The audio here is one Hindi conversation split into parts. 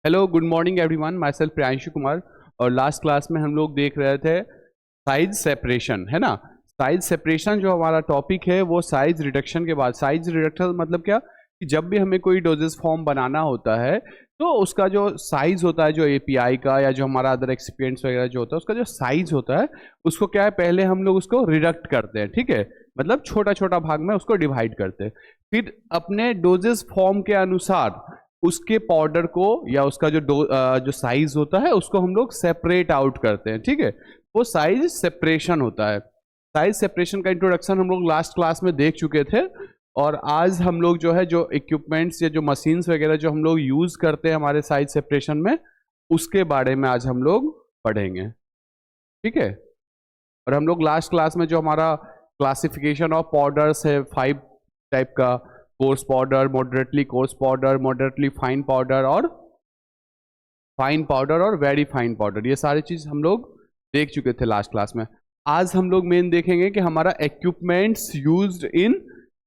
Hello good morning everyone, my self Priyanshu Kumar. और लास्ट क्लास में हम लोग देख रहे थे साइज सेपरेशन, है ना। साइज सेपरेशन जो हमारा टॉपिक है वो साइज रिडक्शन के बाद। साइज रिडक्शन मतलब क्या कि जब भी हमें कोई डोजेस फॉर्म बनाना होता है तो उसका जो साइज होता है, जो एपीआई का या जो हमारा अदर एक्सपीरियंस वगैरह जो होता है, उसका जो साइज होता है उसको क्या है, पहले हम लोग उसको रिडक्ट करते हैं, ठीक है। मतलब छोटा छोटा भाग में उसको डिवाइड करते हैं, फिर अपने डोजेस फॉर्म के अनुसार उसके पाउडर को या उसका जो साइज होता है उसको हम लोग सेपरेट आउट करते हैं, ठीक है। वो साइज सेपरेशन होता है। साइज सेपरेशन का इंट्रोडक्शन हम लोग लास्ट क्लास में देख चुके थे। और आज हम लोग जो है, जो इक्विपमेंट्स या जो मशीन्स वगैरह जो हम लोग यूज करते हैं हमारे साइज सेपरेशन में, उसके बारे में आज हम लोग पढ़ेंगे, ठीक है। और हम लोग लास्ट क्लास में जो हमारा क्लासिफिकेशन ऑफ पाउडर्स है 5 टाइप का, course powder, moderately course powder, moderately fine powder और वेरी फाइन पाउडर, ये सारी चीज हम लोग देख चुके थे लास्ट क्लास में। आज हम लोग मेन देखेंगे कि हमारा equipments used in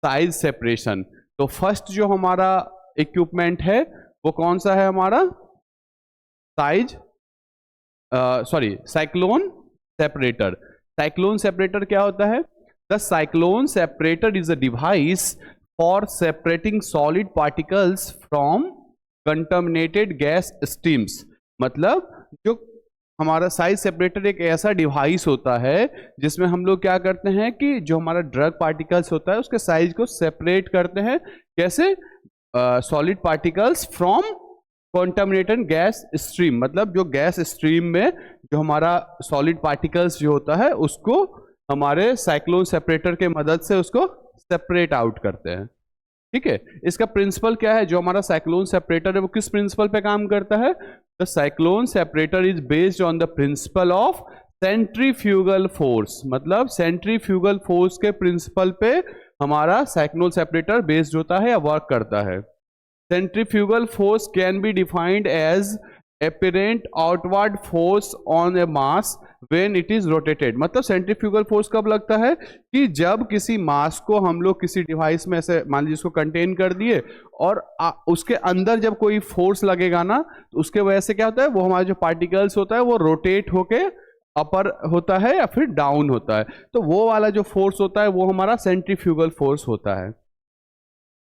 size separation. तो फर्स्ट जो हमारा इक्विपमेंट है वो कौन सा है हमारा? Cyclone separator. साइक्लोन सेपरेटर क्या होता है? The cyclone separator is a device for separating solid particles from contaminated gas streams. मतलब जो हमारा साइज सेपरेटर एक ऐसा डिवाइस होता है जिसमें हम लोग क्या करते हैं कि जो हमारा ड्रग पार्टिकल्स होता है उसके साइज को सेपरेट करते हैं। कैसे? Solid particles from contaminated gas stream, मतलब जो गैस स्ट्रीम में जो हमारा सॉलिड पार्टिकल्स जो होता है उसको हमारे साइक्लोन सेपरेटर के मदद से उसको सेपरेट आउट करते हैं, ठीक है। इसका प्रिंसिपल क्या है? जो हमारा साइक्लोन सेपरेटर है वो किस प्रिंसिपल पे काम करता है? The cyclone separator is based on the principle of centrifugal force. मतलब सेंट्रीफ्यूगल फोर्स के प्रिंसिपल पे हमारा साइक्लोन सेपरेटर बेस्ड होता है या वर्क करता है। Centrifugal force can be defined as apparent outward force on a mass when it is rotated। मतलब सेंट्रीफ्यूगल फोर्स कब लगता है? कि जब किसी मास को हम लोग किसी डिवाइस में ऐसे मान लीजिए उसको कंटेन कर दिए और उसके अंदर जब कोई फोर्स लगेगा ना तो उसके वजह से क्या होता है, वो हमारा जो पार्टिकल्स होता है वो रोटेट होके अपर होता है या फिर डाउन होता है। तो वो वाला जो फोर्स होता है वो हमारा सेंट्रीफ्यूगल फोर्स होता है।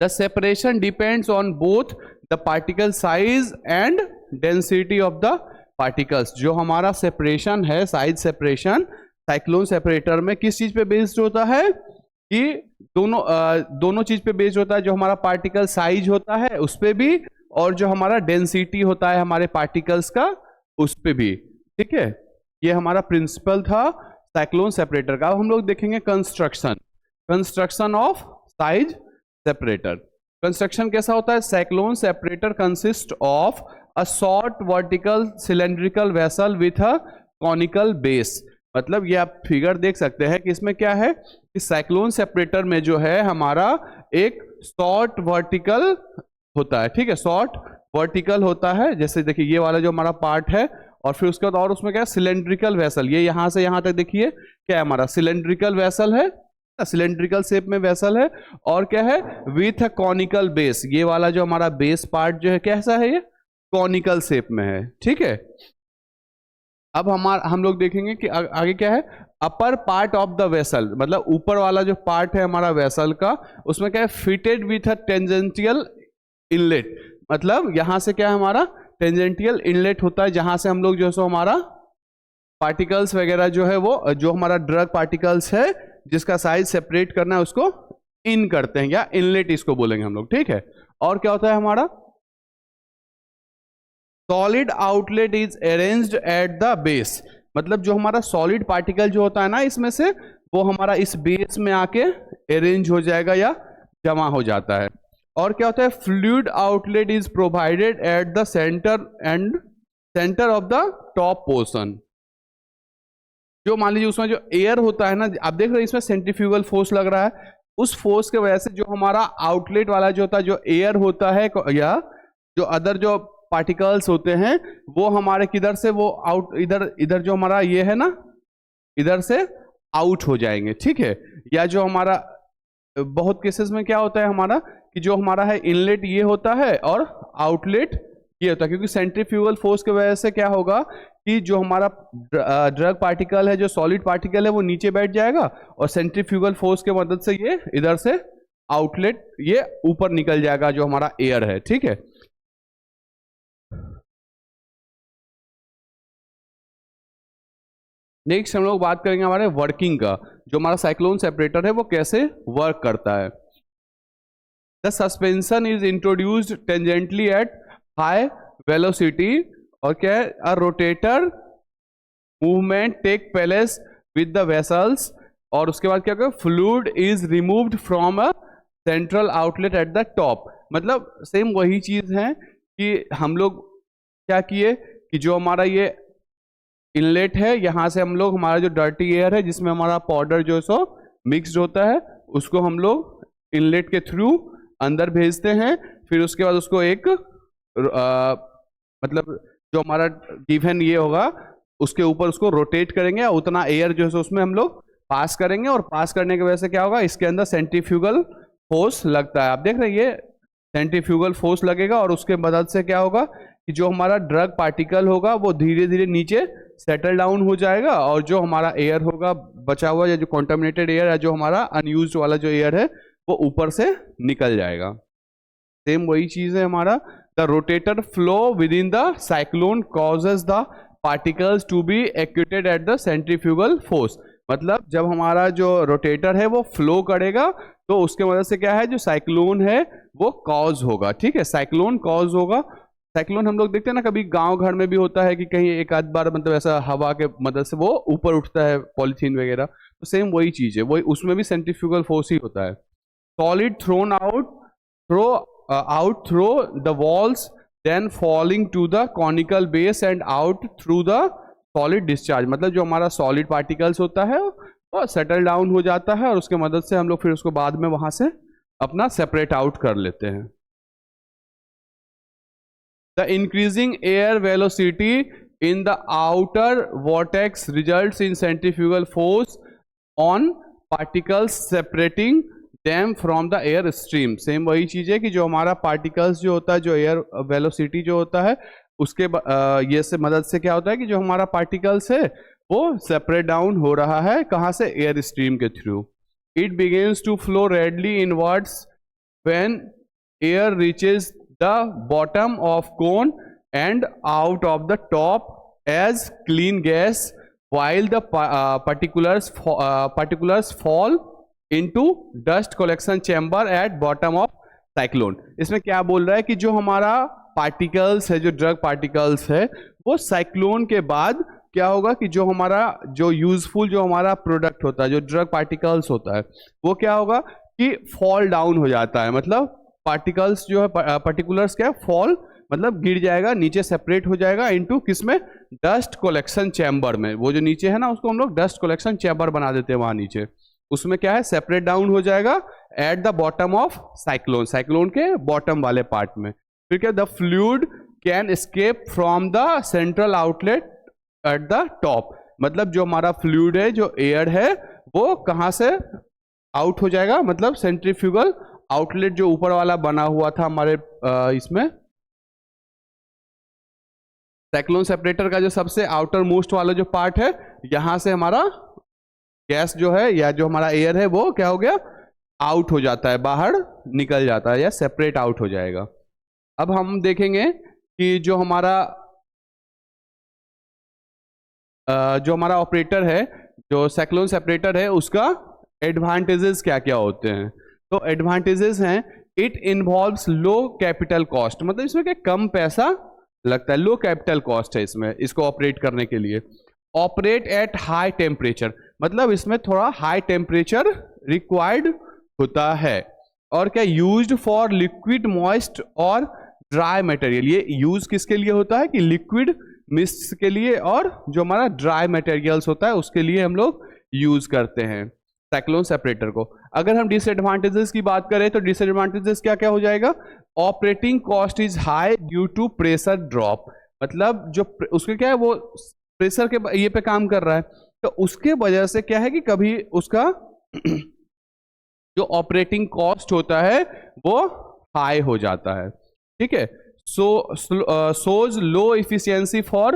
The separation depends on both the particle size and density of the particles। जो हमारा सेपरेशन है, साइज सेपरेशन साइक्लोन सेपरेटर में किस चीज पे बेस्ड होता है? कि दोनों चीज पे बेस्ड होता है। जो हमारा पार्टिकल साइज होता है उस पे भी, और जो हमारा डेंसिटी होता है हमारे पार्टिकल्स का उस पे भी, ठीक है। ये हमारा प्रिंसिपल था साइक्लोन सेपरेटर का। अब हम लोग देखेंगे construction of size separator. Construction कैसा होता है? Cyclone separator consist of a short vertical cylindrical vessel with a conical base. मतलब ये आप फिगर देख सकते हैं कि इसमें क्या है कि साइक्लोन सेपरेटर में जो है हमारा एक शॉर्ट वर्टिकल होता है, ठीक है। शॉर्ट वर्टिकल होता है, जैसे देखिए ये वाला जो हमारा पार्ट है, और फिर उसके बाद और उसमें क्या है, सिलेंड्रिकल वेसल। ये यहां से यहां तक देखिए क्या है हमारा सिलेंड्रिकल वेसल है, सिलेंड्रिकल शेप में वेसल है। और क्या है? With a conical base. ये वाला जो हमारा बेस पार्ट जो है कैसा है? ये कॉनिकल शेप में है, ठीक है। अब हम लोग देखेंगे कि आगे क्या है। Upper part of the vessel, मतलब ऊपर वाला जो पार्ट है हमारा वेसल का, उसमें क्या है? Fitted with a tangential inlet. मतलब यहां से क्या है हमारा टेंजेंटियल इनलेट होता है, जहां से हम लोग जो सो हमारा पार्टिकल्स वगैरह जो है वो जो हमारा ड्रग पार्टिकल्स है जिसका साइज सेपरेट करना है उसको इन करते हैं, या इनलेट इसको बोलेंगे हम लोग, ठीक है। और क्या होता है हमारा? Solid outlet is arranged at the base. मतलब जो हमारा सॉलिड पार्टिकल जो होता है ना इसमें से, वो हमारा इस बेस में आके अरेंज हो जाएगा या जमा हो जाता है। और क्या होता है? Fluid outlet is provided at the centre of the top portion. जो मान लीजिए उसमें जो एयर होता है ना, आप देख रहे हैं इसमें सेंट्रीफ्यूगल फोर्स लग रहा है, उस फोर्स के वजह से जो हमारा आउटलेट वाला जो होता है, जो एयर होता है या जो अदर जो पार्टिकल्स होते हैं वो हमारे किधर से वो आउट, इधर जो हमारा ये है ना, इधर से आउट हो जाएंगे, ठीक है। या जो हमारा बहुत केसेस में क्या होता है हमारा कि जो हमारा है इनलेट ये होता है और आउटलेट ये होता है, क्योंकि सेंट्रीफ्यूगल फोर्स की वजह से क्या होगा कि जो हमारा ड्रग पार्टिकल है, जो सॉलिड पार्टिकल है, वो नीचे बैठ जाएगा और सेंट्रीफ्यूगल फोर्स के मदद से ये इधर से आउटलेट ये ऊपर निकल जाएगा जो हमारा एयर है। ठीक है, नेक्स्ट हम लोग बात करेंगे हमारे वर्किंग का, जो हमारा साइक्लोन सेपरेटर है वो कैसे वर्क करता है। The suspension is introduced tangentially at high velocity, और क्या है, a rotator movement take place with the vessels, और उसके बाद क्या होगा, fluid is removed from a central outlet at the top. मतलब सेम वही चीज है कि हम लोग क्या किए कि जो हमारा ये इनलेट है, यहाँ से हम लोग हमारा जो डर्टी एयर है जिसमें हमारा पाउडर जो सो मिक्सड होता है, उसको हम लोग इनलेट के थ्रू अंदर भेजते हैं। फिर उसके बाद उसको एक मतलब जो हमारा गिवन ये होगा उसके ऊपर उसको रोटेट करेंगे, उतना एयर जो है उसमें हम लोग पास करेंगे, और पास करने की वजह से क्या होगा, इसके अंदर सेंट्रीफ्यूगल फोर्स लगता है। आप देख रहे हैं ये सेंट्रीफ्यूगल फोर्स लगेगा, और उसके मदद से क्या होगा कि जो हमारा ड्रग पार्टिकल होगा वो धीरे धीरे नीचे सेटल डाउन हो जाएगा, और जो हमारा एयर होगा बचा हुआ या जो कॉन्टामिनेटेड एयर है, जो हमारा अनयूज्ड वाला जो एयर है, वो ऊपर से निकल जाएगा। सेम वही चीज है हमारा, the rotator flow within the cyclone causes the particles to be actuated at the centrifugal force. मतलब जब हमारा जो रोटेटर है वो फ्लो करेगा तो उसके वजह से क्या है, जो साइक्लोन है वो कॉज होगा। ठीक है, साइक्लोन कॉज होगा। साइक्लोन हम लोग देखते हैं ना, कभी गांव घर में भी होता है कि कहीं एक आध बार मतलब ऐसा हवा के मदद से वो ऊपर उठता है, पॉलीथीन वगैरह, तो सेम वही चीज है, वही उसमें भी सेंट्रीफ्यूगल फोर्स ही होता है। Solid thrown out through the walls then falling to the conical base and out through the solid discharge. मतलब जो हमारा सॉलिड पार्टिकल्स होता है वो सेटल डाउन हो जाता है, और उसके मदद से हम लोग फिर उसको बाद में वहां से अपना सेपरेट आउट कर लेते हैं। The increasing air velocity in the outer vortex results in centrifugal force on particles separating them from the air stream। Same वही चीज है कि जो हमारा पार्टिकल्स जो होता है, जो एयर वेलोसिटी जो होता है, उसके ये से मदद से क्या होता है कि जो हमारा पार्टिकल्स है वो सेपरेट डाउन हो रहा है, कहाँ से, एयर स्ट्रीम के through. It begins to flow radially inwards when air reaches the bottom of cone and out of the top as clean gas, while the particulars fall into dust collection chamber at bottom of cyclone। इसमें क्या बोल रहा है कि जो हमारा पार्टिकल्स है, जो ड्रग पार्टिकल्स है, वो साइक्लोन के बाद क्या होगा कि जो हमारा जो यूजफुल जो हमारा प्रोडक्ट होता है, जो ड्रग पार्टिकल्स होता है, वो क्या होगा कि फॉल डाउन हो जाता है। मतलब पार्टिकल्स जो है, पर्टिकुलर्स क्या, फॉल मतलब गिर जाएगा, नीचे सेपरेट हो जाएगा इनटू किसमें, डस्ट कलेक्शन चैम्बर में। वो जो नीचे है ना, उसको हम लोग डस्ट कलेक्शन चैम्बर बना देते हैं, वहां नीचे उसमें क्या है, सेपरेट डाउन हो जाएगा at the bottom of cyclone, cyclone के बॉटम वाले पार्ट में। फिर क्या, the fluid can escape from the central outlet at the top. मतलब जो हमारा फ्लूइड है, जो एयर है, वो कहां से आउट हो जाएगा, मतलब सेंट्रीफ्यूगल आउटलेट जो ऊपर वाला बना हुआ था हमारे इसमें साइक्लोन सेपरेटर का जो सबसे आउटर मोस्ट वाला जो पार्ट है, यहां से हमारा गैस जो है या जो हमारा एयर है वो क्या हो गया, आउट हो जाता है, बाहर निकल जाता है या सेपरेट आउट हो जाएगा। अब हम देखेंगे कि जो हमारा ऑपरेटर है, जो साइक्लोन सेपरेटर है, उसका एडवांटेजेस क्या क्या होते हैं। तो एडवांटेजेस हैं, it involves low capital cost. मतलब इसमें क्या, कम पैसा लगता है, लो कैपिटल कॉस्ट है इसमें, इसको ऑपरेट करने के लिए। ऑपरेट एट हाई टेम्परेचर, मतलब इसमें थोड़ा हाई टेम्परेचर रिक्वायर्ड होता है। और क्या, यूज्ड फॉर लिक्विड मॉइस्ट और ड्राई मटेरियल। ये यूज किसके लिए होता है कि लिक्विड मिस्ट के लिए, और जो हमारा ड्राई मटेरियल्स होता है उसके लिए हम लोग यूज करते हैं साइक्लोन सेपरेटर को। अगर हम डिसएडवांटेजेस की बात करें तो डिसएडवांटेजेस क्या क्या हो जाएगा, operating cost is high due to pressure drop. मतलब जो उसके क्या है, वो प्रेशर के ये पे काम कर रहा है, तो उसके वजह से क्या है कि कभी उसका जो ऑपरेटिंग कॉस्ट होता है वो हाई हो जाता है। ठीक है, shows low efficiency for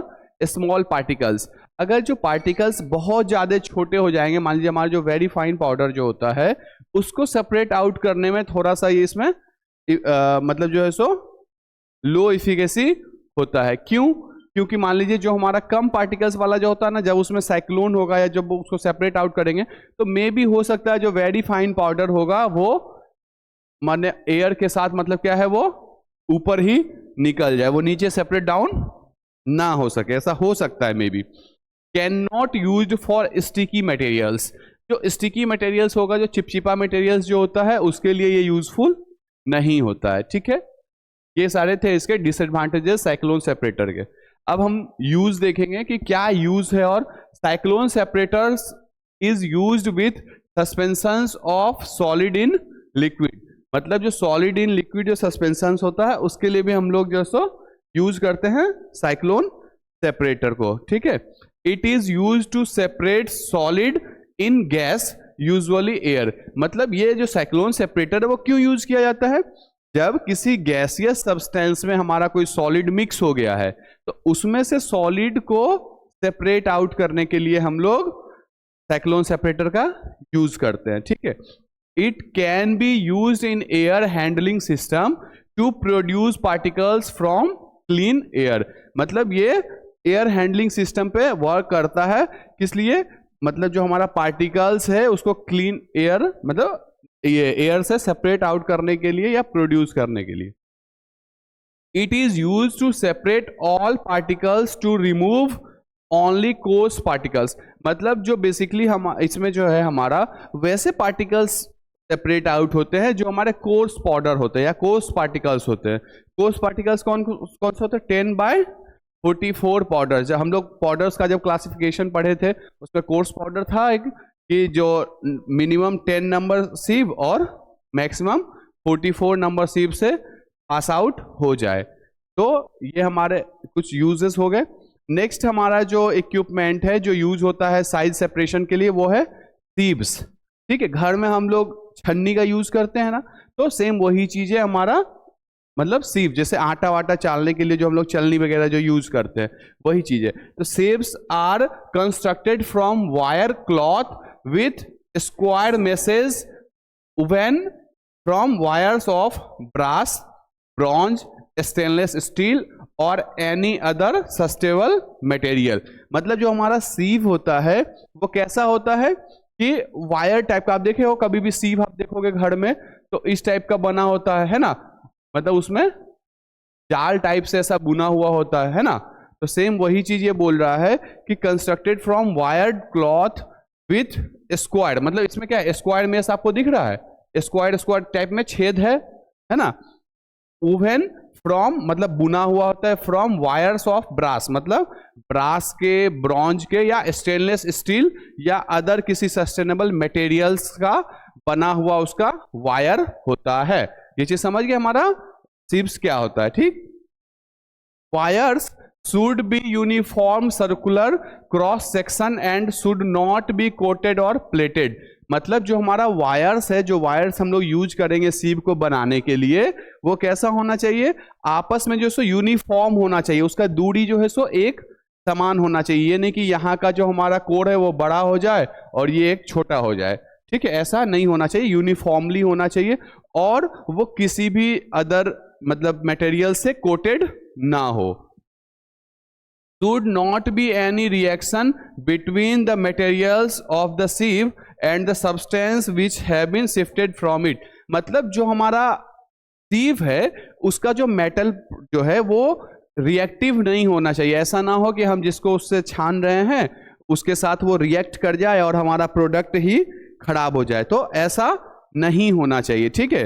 small particles। अगर जो पार्टिकल्स बहुत ज़्यादा छोटे हो जाएंगे, मान लीजिए हमारा जो वेरी फाइन पाउडर जो होता है उसको सेपरेट आउट करने में थोड़ा सा ये इसमें मतलब जो है सो लो इफिकेसी होता है। क्यों? क्योंकि मान लीजिए जो हमारा कम पार्टिकल्स वाला जो होता है ना, जब उसमें साइक्लोन होगा या जब उसको सेपरेट आउट करेंगे तो मे भी हो सकता है जो वेरी फाइन पाउडर होगा वो माने एयर के साथ मतलब क्या है वो ऊपर ही निकल जाए, वो नीचे सेपरेट डाउन ना हो सके, ऐसा हो सकता है may be. Can not use for sticky materials. जो स्टिकी मटेरियल्स होगा, जो चिपचिपा मटेरियल्स जो होता है उसके लिए ये यूजफुल नहीं होता है। ठीक है, ये सारे थे इसके डिसएडवांटेजेस साइक्लोन सेपरेटर के। अब हम यूज देखेंगे कि क्या यूज है। और cyclone separators is used with suspensions of solid in liquid. मतलब जो सॉलिड इन लिक्विड जो सस्पेंशंस होता है उसके लिए भी हम लोग जो सो यूज करते हैं साइक्लोन सेपरेटर को। ठीक है, it is use to separate solid in gas usually air. मतलब ये जो साइक्लोन सेपरेटर है वो क्यों यूज किया जाता है? जब किसी गैसियस सब्सटेंस में हमारा कोई सॉलिड मिक्स हो गया है तो उसमें से सॉलिड को सेपरेट आउट करने के लिए हम लोग साइक्लोन सेपरेटर का यूज करते हैं। ठीक है, it can be used in air handling system to produce particles from clean air. मतलब ये एयर हैंडलिंग सिस्टम पे वर्क करता है। किस लिए? मतलब जो हमारा पार्टिकल्स है उसको क्लीन एयर मतलब ये एयर से सेपरेट आउट करने के लिए या प्रोड्यूस करने के लिए। It is use to separate all particles to remove only coarse particles. मतलब जो बेसिकली हम इसमें जो है हमारा वैसे पार्टिकल्स सेपरेट आउट होते हैं जो हमारे कोर्स पाउडर होते हैं या कोर्स पार्टिकल्स होते हैं। कोर्स पार्टिकल्स कौन कौन से होते हैं? 10/44 पाउडर। जब हम लोग पाउडर्स का जब क्लासिफिकेशन पढ़े थे उसमें कोर्स पाउडर था एक कि जो मिनिमम 10 नंबर सीव और मैक्सिमम 44 नंबर सीव से पास आउट हो जाए। तो ये हमारे कुछ यूजेस हो गए। नेक्स्ट हमारा जो इक्विपमेंट है जो यूज होता है साइज सेपरेशन के लिए वो है सीव्स। ठीक है, घर में हम लोग छन्नी का यूज करते हैं ना, तो सेम वही चीज है हमारा मतलब सीव, जैसे आटा वाटा चालने के लिए जो हम लोग चलनी वगैरह जो यूज करते हैं वही चीज है। तो sieves are constructed from wire cloth with square meshes woven from wires of brass, bronze, stainless steel और any other sustainable material। मतलब जो हमारा सीव होता है वो कैसा होता है कि वायर टाइप का। आप देखे हो कभी भी सीव आप देखोगे घर में तो इस टाइप का बना होता है ना, मतलब उसमें जाल टाइप से ऐसा बुना हुआ होता है ना। तो सेम वही चीज ये बोल रहा है कि constructed from wired cloth with square. मतलब इसमें क्या है, स्क्वायर मेस आपको दिख रहा है, स्क्वायर स्क्वायर टाइप में छेद है ना। ओवन फ्रॉम मतलब बुना हुआ होता है, फ्रॉम वायर्स ऑफ ब्रास मतलब ब्रास के, ब्रॉन्ज के या स्टेनलेस स्टील या अदर किसी सस्टेनेबल मटेरियल्स का बना हुआ उसका वायर होता है। ये चीज समझ गए हमारा सिप्स क्या होता है। ठीक, wires should be uniform circular cross section and should not be coated or plated। मतलब जो हमारा वायर्स है, जो वायर्स हम लोग यूज करेंगे सीव को बनाने के लिए वो कैसा होना चाहिए? आपस में जो सो यूनिफॉर्म होना चाहिए, उसका दूरी जो है सो एक समान होना चाहिए। ये नहीं कि यहाँ का जो हमारा कोर है वो बड़ा हो जाए और ये एक छोटा हो जाए। ठीक है, ऐसा नहीं होना चाहिए, यूनिफॉर्मली होना चाहिए और वो किसी भी अदर मतलब मटेरियल से कोटेड ना हो। Should not be any reaction between the materials of the sieve and the substance which have been sifted from it। मतलब जो हमारा sieve है उसका जो मेटल जो है वो रिएक्टिव नहीं होना चाहिए। ऐसा ना हो कि हम जिसको उससे छान रहे हैं उसके साथ वो रिएक्ट कर जाए और हमारा प्रोडक्ट ही खराब हो जाए, तो ऐसा नहीं होना चाहिए। ठीक है,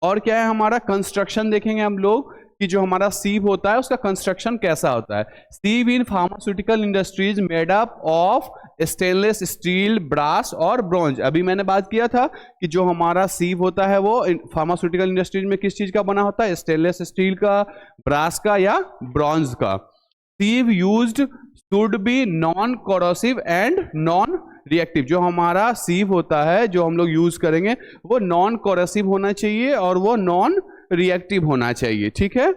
और क्या है हमारा कंस्ट्रक्शन देखेंगे हम लोग कि जो हमारा सीव होता है उसका कंस्ट्रक्शन कैसा होता है। Sieve in pharmaceutical industries made up of stainless steel, brass और ब्रॉन्ज। अभी मैंने बात किया था कि जो हमारा सीव होता है वो फार्मास्यूटिकल इंडस्ट्रीज में किस चीज का बना होता है? स्टेनलेस स्टील का, ब्रास का या ब्रॉन्ज का। Sieve used should be non corrosive and non reactive. जो हमारा सीव होता है जो हम लोग यूज करेंगे वो नॉन कोरोसिव होना चाहिए और वो नॉन रिएक्टिव होना चाहिए। ठीक है,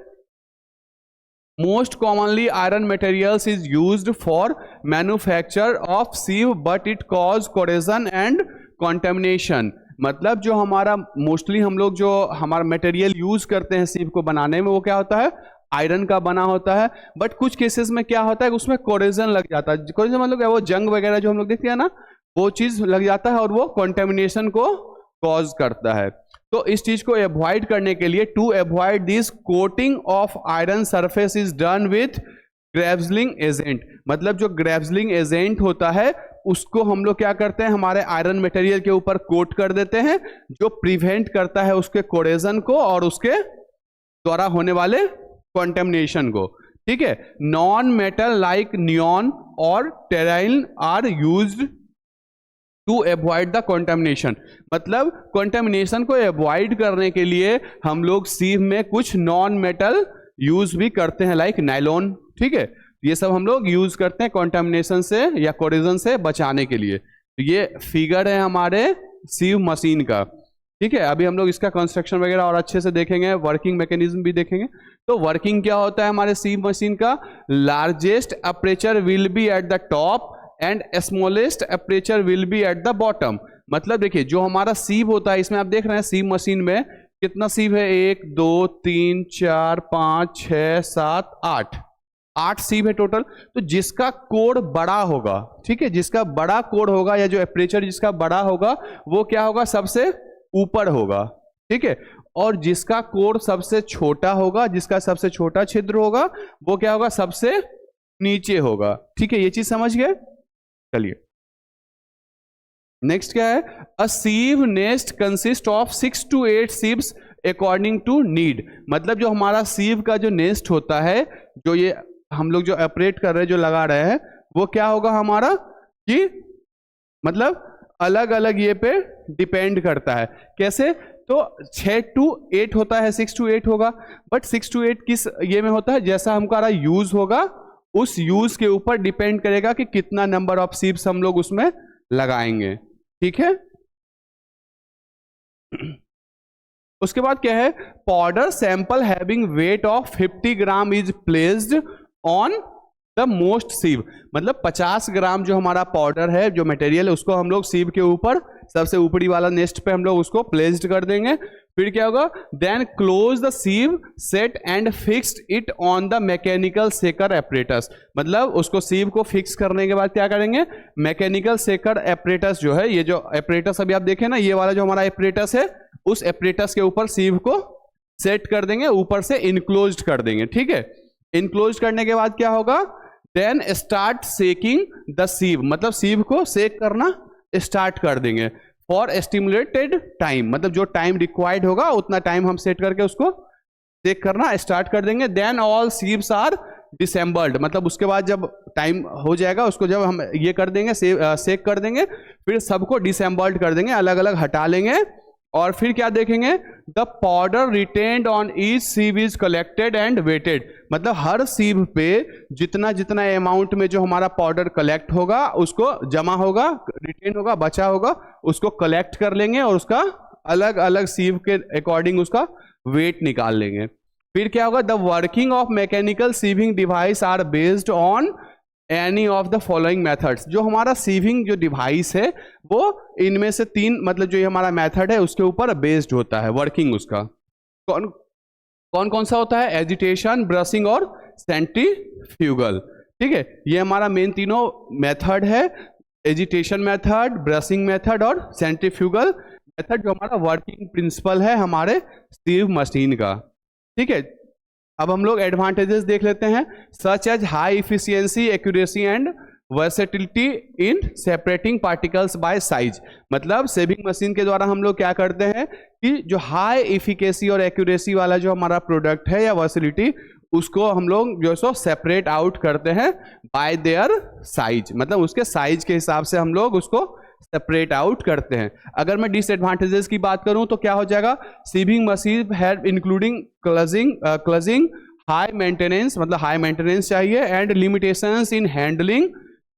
most commonly iron materials is used for manufacture of sieve but it cause corrosion and contamination. मतलब जो हमारा मोस्टली हम लोग जो हमारा मटेरियल यूज करते हैं सीव को बनाने में, वो क्या होता है, आयरन का बना होता है। बट कुछ केसेस में क्या होता है, उसमें कोरेजन लग जाता है। कोरेजन मतलब वो जंग वगैरह जो हम लोग देखते हैं ना, वो चीज लग जाता है और वो कॉन्टेमिनेशन को कॉज करता है। तो इस चीज को अवॉइड करने के लिए, to avoid this, coating of iron surface is done with ग्रेवजलिंग एजेंट। मतलब जो ग्रेवजलिंग एजेंट होता है उसको हम लोग क्या करते हैं, हमारे आयरन मटेरियल के ऊपर कोट कर देते हैं, जो प्रिवेंट करता है उसके कोरेजन को और उसके द्वारा होने वाले कॉन्टेमिनेशन को। ठीक है, नॉन मेटल लाइक नियॉन और terylene are used to avoid the contamination. मतलब कॉन्टेमिनेशन को अवॉइड करने के लिए हम लोग सीव में कुछ नॉन मेटल यूज भी करते हैं, लाइक नायलॉन। ठीक है, ये सब हम लोग यूज करते हैं कॉन्टेमिनेशन से या कोरेजन से बचाने के लिए। तो ये फिगर है हमारे सीव मशीन का। ठीक है, अभी हम लोग इसका कंस्ट्रक्शन वगैरह और अच्छे से देखेंगे, वर्किंग मैकेनिज्म भी देखेंगे। तो वर्किंग क्या होता है हमारे सीव मशीन का, largest aperture will be eight the top and smallest aperture will be at the bottom. मतलब देखिए जो हमारा सीव होता है, इसमें आप देख रहे हैं सीव मशीन में कितना सीव है, 1 2 3 4 5 6 7 8 सीव है टोटल। तो जिसका कोड बड़ा होगा, ठीक है, जिसका बड़ा कोड होगा या जो अपर्चर जिसका बड़ा होगा वो क्या होगा, सबसे ऊपर होगा। ठीक है, और जिसका कोड सबसे छोटा होगा, जिसका सबसे छोटा छिद्र होगा, वो क्या होगा, सबसे नीचे होगा। ठीक है, ये चीज समझ गए। चलिए नेक्स्ट क्या है, a sieve nest consist of 6 to 8 sieves according to need. मतलब जो हमारा सीव का जो नेस्ट होता है, जो ये हम लोग जो ऑपरेट कर रहे हैं, जो लगा रहे हैं, वो क्या होगा हमारा कि मतलब अलग अलग ये पे डिपेंड करता है। कैसे, तो 6 to 8 होता है, 6 to 8 होगा। बट 6 to 8 किस ये में होता है, जैसा हमारा यूज होगा उस यूज के ऊपर डिपेंड करेगा कि कितना नंबर ऑफ सीव्स हम लोग उसमें लगाएंगे। ठीक है, उसके बाद क्या है, powder sample having weight of 50 gram is placed on the most sieve. मतलब 50 ग्राम जो हमारा पाउडर है, जो मटेरियल है, उसको हम लोग सीव के ऊपर सबसे ऊपरी वाला नेस्ट पे हम लोग उसको प्लेस्ड कर देंगे। फिर क्या होगा, then close the sieve set and fixed it on the mechanical shaker apparatus. मतलब उसको सीव को फिक्स करने के बाद क्या करेंगे, मैकेनिकल सेकर एपरेटस जो है, ये जो एपरेटस अभी आप देखें ना, ये वाला जो हमारा एपरेटस है, उस एपरेटस के ऊपर सीव को सेट कर देंगे, ऊपर से इनक्लोज्ड कर देंगे। ठीक है, इनक्लोज करने के बाद क्या होगा, देन स्टार्ट सेकिंग द सीव। मतलब सीव को सेक करना स्टार्ट कर देंगे फॉर एस्टिमुलेटेड टाइम। मतलब जो टाइम रिक्वायर्ड होगा उतना टाइम हम सेट करके उसको सेक करना स्टार्ट कर देंगे। Then all sieves are disassembled. मतलब उसके बाद जब टाइम हो जाएगा, उसको जब हम ये कर देंगे, सेक कर देंगे, फिर सबको डिसेंबल्ड कर देंगे, अलग अलग हटा लेंगे। और फिर क्या देखेंगे, the powder retained on each sieve is collected and weighed. मतलब हर सीव पे जितना जितना अमाउंट में जो हमारा पाउडर कलेक्ट होगा, उसको जमा होगा, रिटेन होगा, बचा होगा, उसको कलेक्ट कर लेंगे और उसका अलग अलग सीव के अकॉर्डिंग उसका वेट निकाल लेंगे। फिर क्या होगा, the working of mechanical sieving device are based on any of the following methods. जो हमारा सीविंग जो डिवाइस है वो इनमें से 3, मतलब जो ये हमारा मेथड है उसके ऊपर बेस्ड होता है वर्किंग उसका। कौन कौन सा होता है, एजिटेशन, ब्रशिंग और सेंट्रीफ्यूगल। ठीक है, ये हमारा मेन तीनों मेथड है, एजिटेशन मेथड, ब्रशिंग मेथड और सेंट्रीफ्यूगल मेथड, जो हमारा वर्किंग प्रिंसिपल है हमारे सीव मशीन का। ठीक है, अब हम लोग एडवांटेजेस देख लेते हैं, such as high efficiency, accuracy and versatility in separating particles by size. मतलब सेविंग मशीन के द्वारा हम लोग क्या करते हैं कि जो हाई इफिकेसी और एक्यूरेसी वाला जो हमारा प्रोडक्ट है या वर्सेटिलिटी, उसको हम लोग जो सो सेपरेट आउट करते हैं बाय देयर साइज। मतलब उसके साइज के हिसाब से हम लोग उसको सेपरेट आउट करते हैं। अगर मैं डिसएडवांटेजेस की बात करूं तो क्या हो जाएगा, sieving machine have including clogging, high maintenance, मतलब हाई मेंटेनेंस चाहिए, and limitations in handling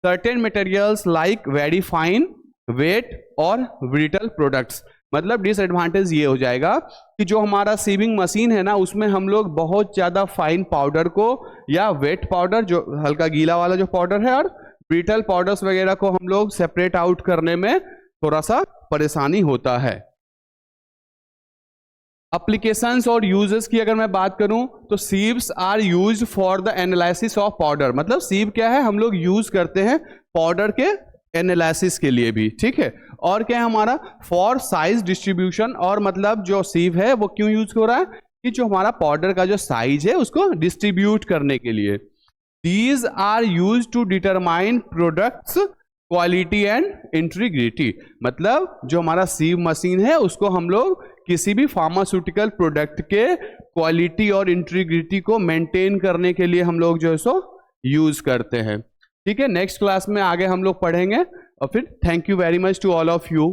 certain materials like very fine wet और ब्रिटल प्रोडक्ट्स। मतलब डिसएडवांटेज ये हो जाएगा कि जो हमारा सीविंग मशीन है ना, उसमें हम लोग बहुत ज़्यादा फाइन पाउडर को या वेट पाउडर, जो हल्का गीला वाला जो पाउडर है, और ब्रिटल पाउडर्स वगैरह को हम लोग सेपरेट आउट करने में थोड़ा सा परेशानी होता है। एप्लीकेशंस और यूजेस की अगर मैं बात करूं तो sieves are used for the analysis of powder. मतलब सीव क्या है, हम लोग यूज करते हैं पाउडर के एनालिसिस के लिए भी, ठीक है। और क्या है हमारा, फॉर साइज डिस्ट्रीब्यूशन, और मतलब जो सीव है वो क्यों यूज हो रहा है कि जो हमारा पाउडर का जो साइज है उसको डिस्ट्रीब्यूट करने के लिए। These are use to determine products quality and integrity. मतलब जो हमारा सीव मशीन है उसको हम लोग किसी भी फार्मास्यूटिकल प्रोडक्ट के क्वालिटी और इंटीग्रिटी को मेंटेन करने के लिए हम लोग जो है सो यूज करते हैं, ठीक है। नेक्स्ट क्लास में आगे हम लोग पढ़ेंगे, और फिर thank you very much to all of you.